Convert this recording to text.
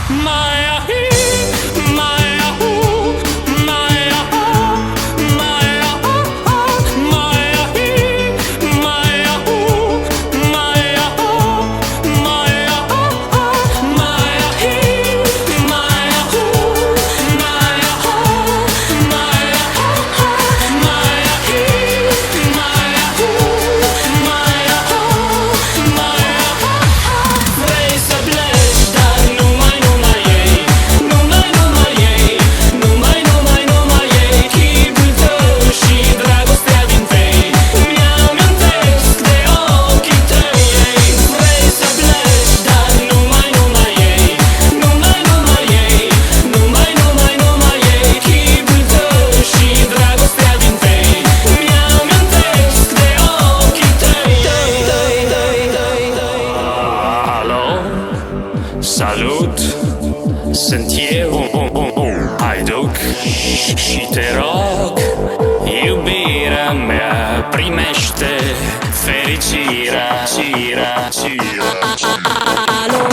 Maya hi, Maya hu, Maya ha, Maya ha, Maya hi, Maya hu, Maya ha, Maya ha, Maya hi, Maya hu, Maya ha, Maya ha, Maya hi, Maya hu, Maya ha, Maya ha. Vrei să pleci, dar numai ei, numai ei, numai ei, chipul tău și dragostea din tei mi-amintesc de ochii tăi. Vrei să pleci, dar numai ei, numai ei, numai ei, chipul tău și dragostea din tei mi-amintesc de ochii tăi. Alo? Salut, sunt eu, Haiduc, și te rog, iubirea mea, primește fericirea. Alo.